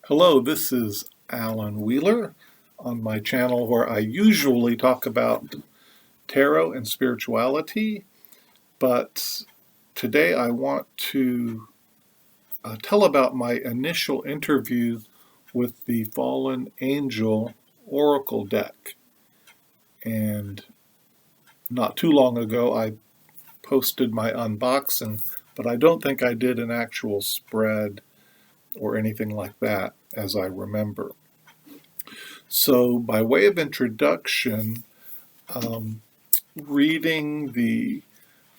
Hello, this is Alan Wheeler on my channel where I usually talk about tarot and spirituality, but today I want to tell about my initial interview with the Fallen Angel Oracle deck. And not too long ago I posted my unboxing, but I don't think I did an actual spread or anything like that as I remember. So, by way of introduction, um, reading the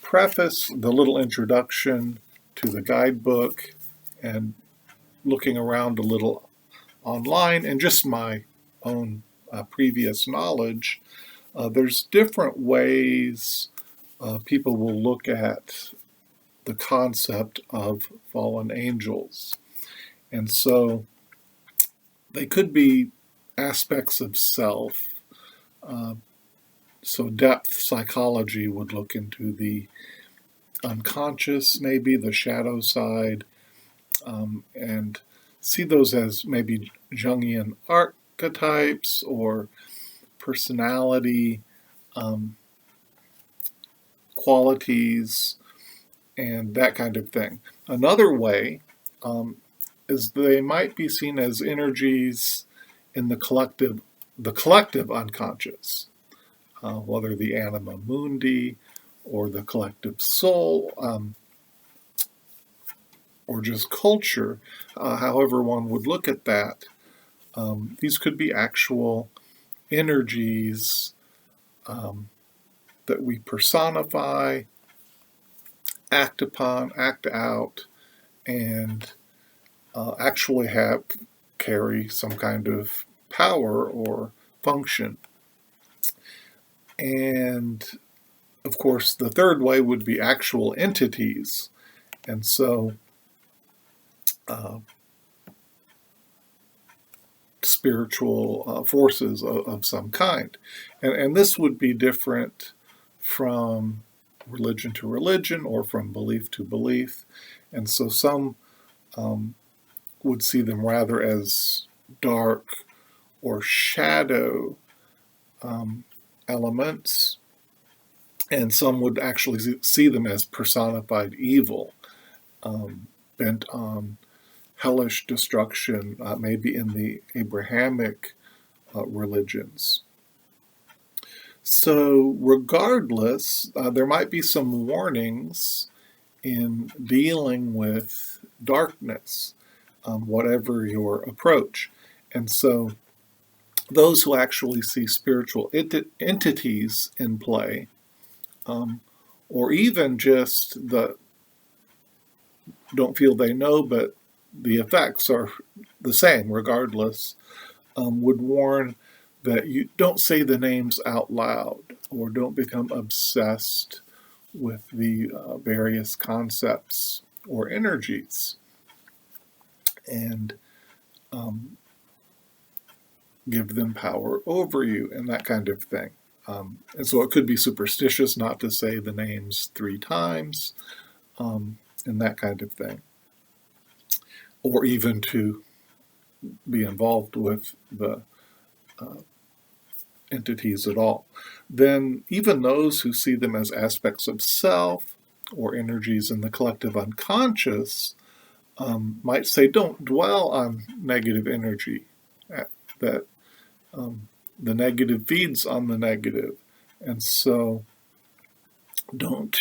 preface, the little introduction to the guidebook, and looking around a little online, and just my own previous knowledge, there's different ways people will look at the concept of fallen angels. And so they could be aspects of self. Uh, So depth psychology would look into the unconscious, maybe the shadow side, and see those as maybe Jungian archetypes or personality um, qualities and that kind of thing. Another way um, is they might be seen as energies in the collective unconscious, whether the anima mundi or the collective soul, or just culture, however one would look at that. These could be actual energies um, that we personify, act upon, act out, and actually carry some kind of power or function. And of course, the third way would be actual entities. And so uh, spiritual forces of some kind. And this would be different from religion to religion or from belief to belief. And so some um, would see them rather as dark or shadow um, elements, and some would actually see them as personified evil, bent on hellish destruction, maybe in the Abrahamic religions. So, regardless, there might be some warnings in dealing with darkness, whatever your approach. And so, those who actually see spiritual entities in play, um, or even just don't feel they know, but the effects are the same regardless, would warn that you don't say the names out loud or don't become obsessed with the various concepts or energies, and um, give them power over you and that kind of thing. And so it could be superstitious not to say the names 3 times, and that kind of thing, or even to be involved with the uh, entities at all. Then, even those who see them as aspects of self or energies in the collective unconscious might say, don't dwell on negative energy, that the negative feeds on the negative. And so don't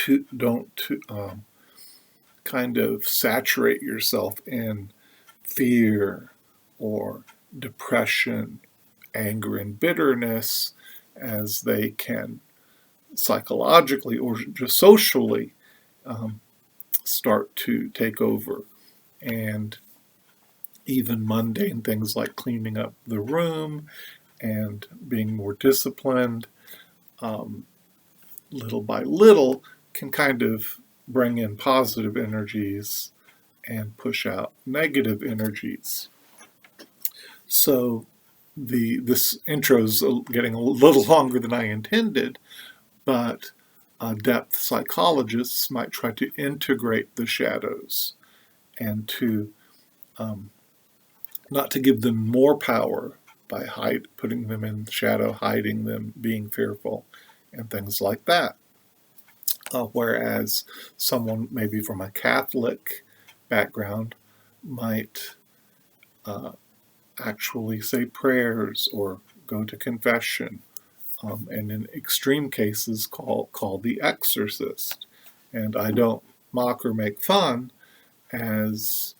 kind of saturate yourself in fear or depression, anger, and bitterness, as they can psychologically or just socially um, start to take over. And even mundane things like cleaning up the room and being more disciplined, um, little by little, can kind of bring in positive energies and push out negative energies. So this intro is getting a little longer than I intended, but depth psychologists might try to integrate the shadows and to um, not to give them more power by putting them in shadow, hiding them, being fearful, and things like that. Whereas someone maybe from a Catholic background might actually say prayers or go to confession, and in extreme cases call the exorcist. And I don't mock or make fun, as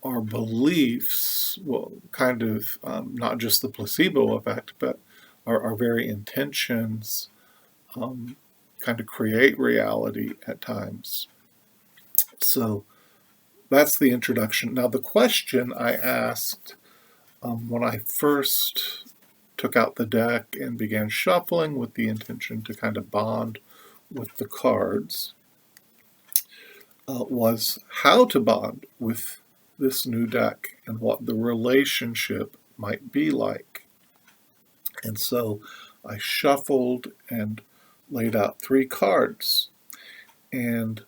our beliefs, well, kind of not just the placebo effect, but our very intentions kind of create reality at times. So that's the introduction. Now, the question I asked when I first took out the deck and began shuffling with the intention to kind of bond with the cards was how to bond with this new deck and what the relationship might be like. And so I shuffled and laid out 3 cards. And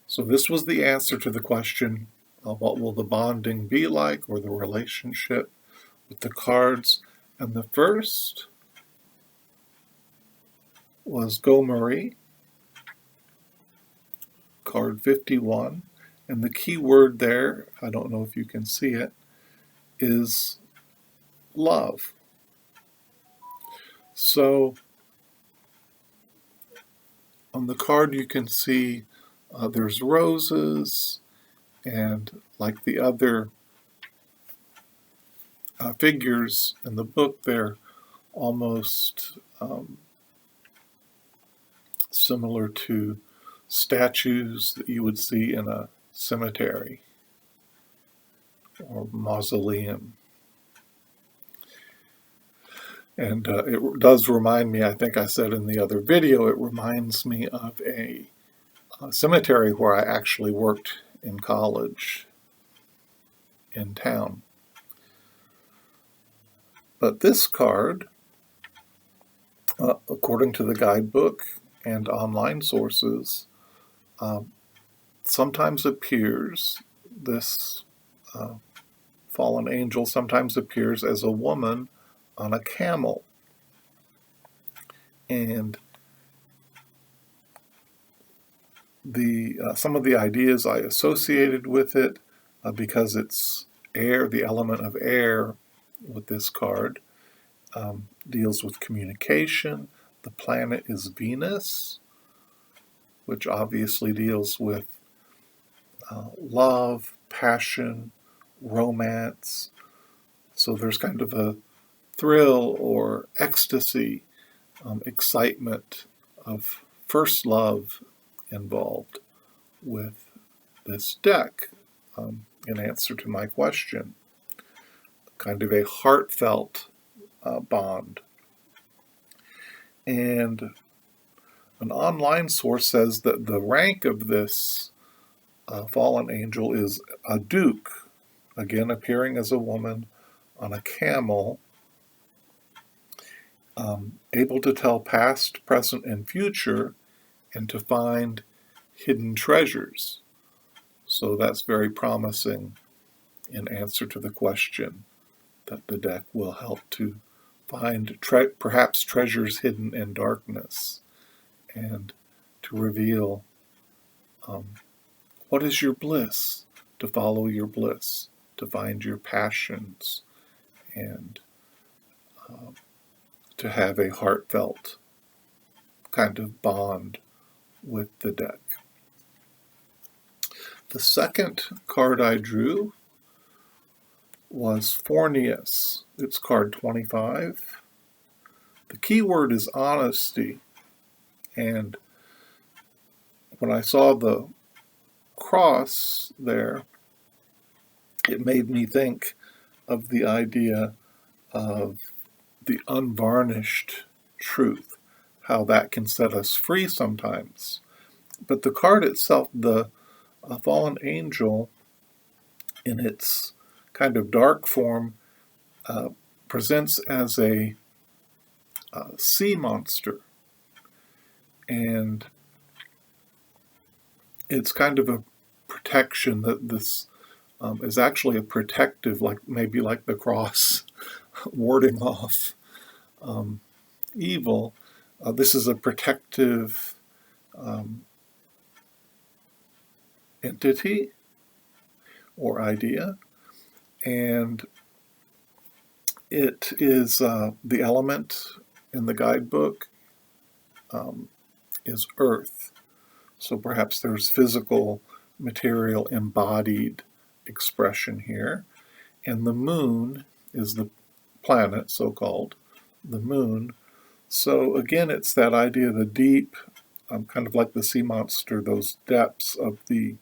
so this was the answer to the question, what will the bonding be like, or the relationship with the cards. And the first was Go Marie, card 51. And the key word there, I don't know if you can see it, is love. So on the card you can see there's roses, and like the other figures in the book, they're almost similar to statues that you would see in a cemetery or mausoleum. And it does remind me, I think I said in the other video, it reminds me of a cemetery where I actually worked in college in town. But this card, according to the guidebook and online sources, sometimes appears, this fallen angel sometimes appears as a woman on a camel. And some of the ideas I associated with it, because it's air, the element of air with this card, deals with communication. The planet is Venus, which obviously deals with love, passion, romance. So there's kind of a thrill or ecstasy, excitement of first love involved with this deck, in answer to my question. Kind of a heartfelt bond. And an online source says that the rank of this fallen angel is a duke, again appearing as a woman on a camel, able to tell past, present, and future, and to find hidden treasures. So that's very promising in answer to the question, that the deck will help to find perhaps treasures hidden in darkness, and to reveal what is your bliss, to follow your bliss, to find your passions, and to have a heartfelt kind of bond with the deck. The second card I drew was Fornius. It's card 25. The key word is honesty, and when I saw the cross there, it made me think of the idea of the unvarnished truth, how that can set us free sometimes. But the card itself, the fallen angel, in its kind of dark form, presents as a sea monster. And it's kind of a protection that this is actually a protective, like maybe like the cross, warding off evil. This is a protective entity or idea, and it is the element in the guidebook is earth. So perhaps there's physical, material, embodied expression here. And the moon is the planet, so-called, the moon. So again, it's that idea of the deep, kind of like the sea monster, those depths of the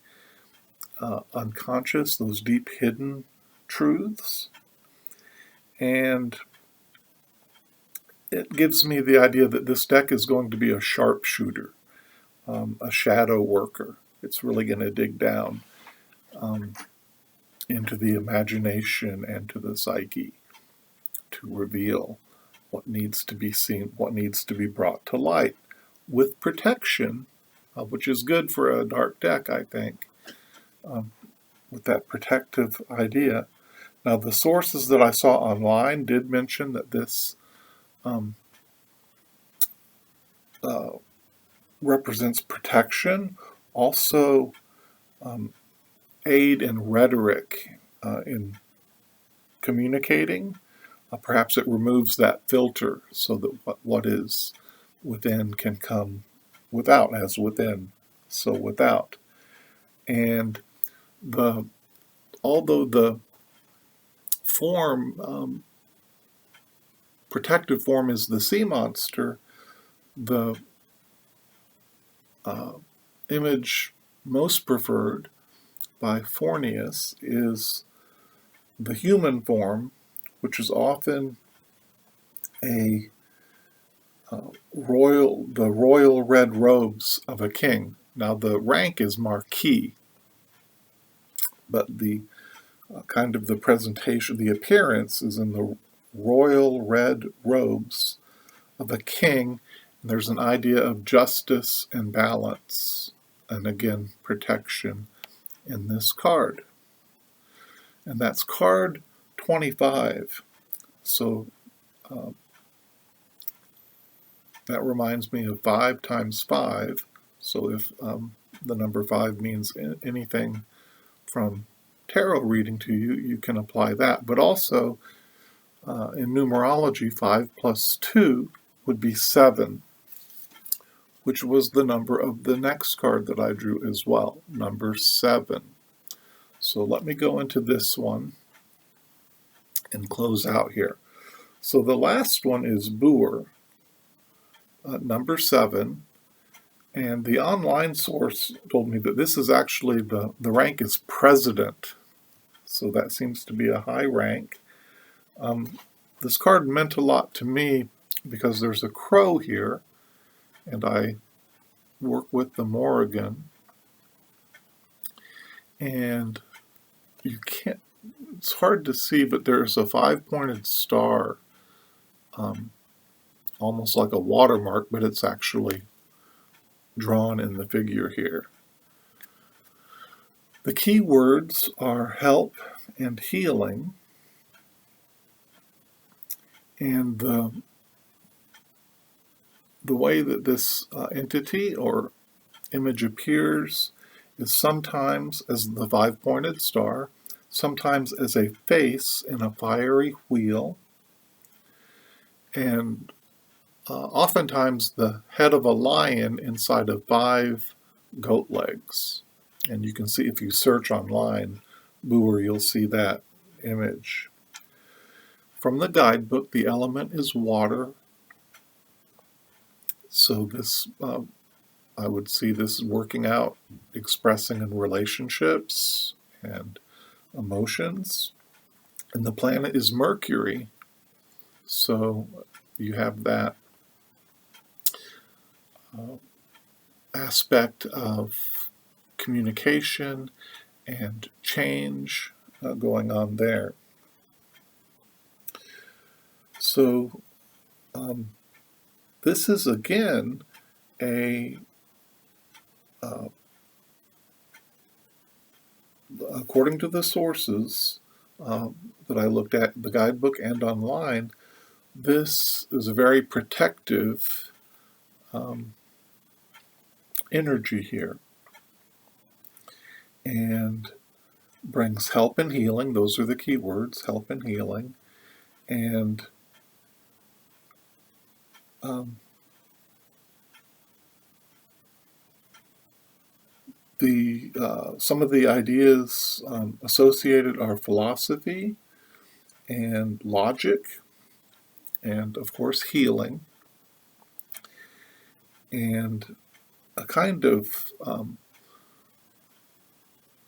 unconscious, those deep hidden truths. And it gives me the idea that this deck is going to be a sharpshooter, a shadow worker. It's really going to dig down into the imagination and to the psyche to reveal what needs to be seen, what needs to be brought to light with protection, which is good for a dark deck, I think, with that protective idea. Now, the sources that I saw online did mention that this represents protection, also aid in rhetoric, in communicating. Perhaps it removes that filter so that what is within can come without, as within, so without. And although the form, protective form is the sea monster, the image most preferred by Fornius is the human form, which is often the royal red robes of a king. Now the rank is Marquis, but the kind of the presentation, the appearance is in the royal red robes of a king. And there's an idea of justice and balance, and again, protection in this card. And that's card 25. So that reminds me of 5 times 5. So if the number 5 means anything from tarot reading to you, you can apply that. But also, in numerology, 5 plus 2 would be 7, which was the number of the next card that I drew as well, number 7. So let me go into this one and close out here. So the last one is Boer, number 7. And the online source told me that this is actually the rank is president. So that seems to be a high rank. This card meant a lot to me because there's a crow here, and I work with the Morrigan. And you can't, it's hard to see, but there's a 5-pointed star, almost like a watermark, but it's actually drawn in the figure here. The key words are help and healing, and the way that this entity or image appears is sometimes as the 5-pointed star, sometimes as a face in a fiery wheel, and oftentimes the head of a lion inside of 5 goat legs. And you can see, if you search online, Boer, you'll see that image. From the guidebook, the element is water. So this, I would see this working out, expressing in relationships and emotions. And the planet is Mercury. So you have that aspect of communication and change going on there. So this is again a according to the sources that I looked at, the guidebook and online, this is a very protective energy here, and brings help and healing. Those are the key words, help and healing. And some of the ideas associated are philosophy and logic, and of course healing, and a kind of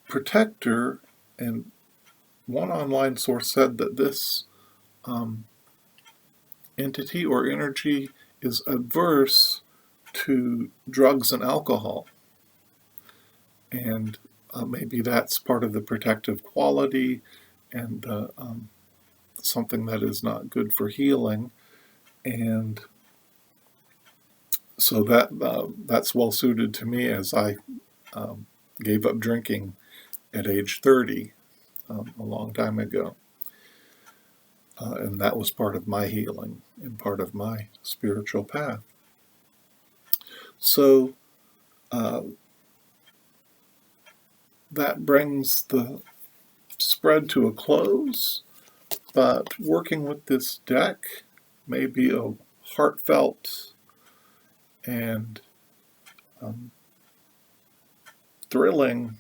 protector. And one online source said that this entity or energy is adverse to drugs and alcohol. And maybe that's part of the protective quality, and something that is not good for healing. And so that's well suited to me, as I gave up drinking at age 30 a long time ago. And that was part of my healing and part of my spiritual path. So that brings the spread to a close, but working with this deck may be a heartfelt and thrilling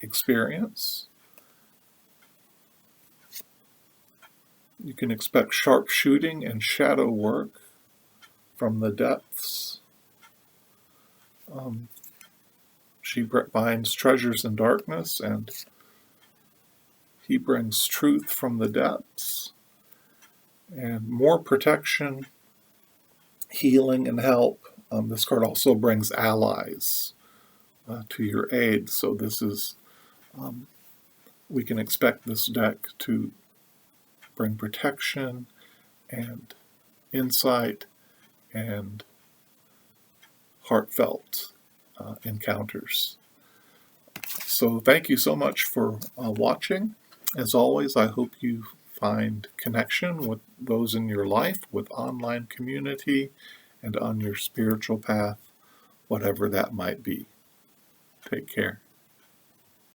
experience. You can expect sharp shooting and shadow work from the depths. She finds treasures in darkness, and he brings truth from the depths. And more protection, healing, and help. This card also brings allies to your aid. So this is, we can expect this deck to bring protection and insight and heartfelt encounters. So thank you so much for watching. As always, I hope you find connection with those in your life, with online community, and on your spiritual path, whatever that might be. Take care.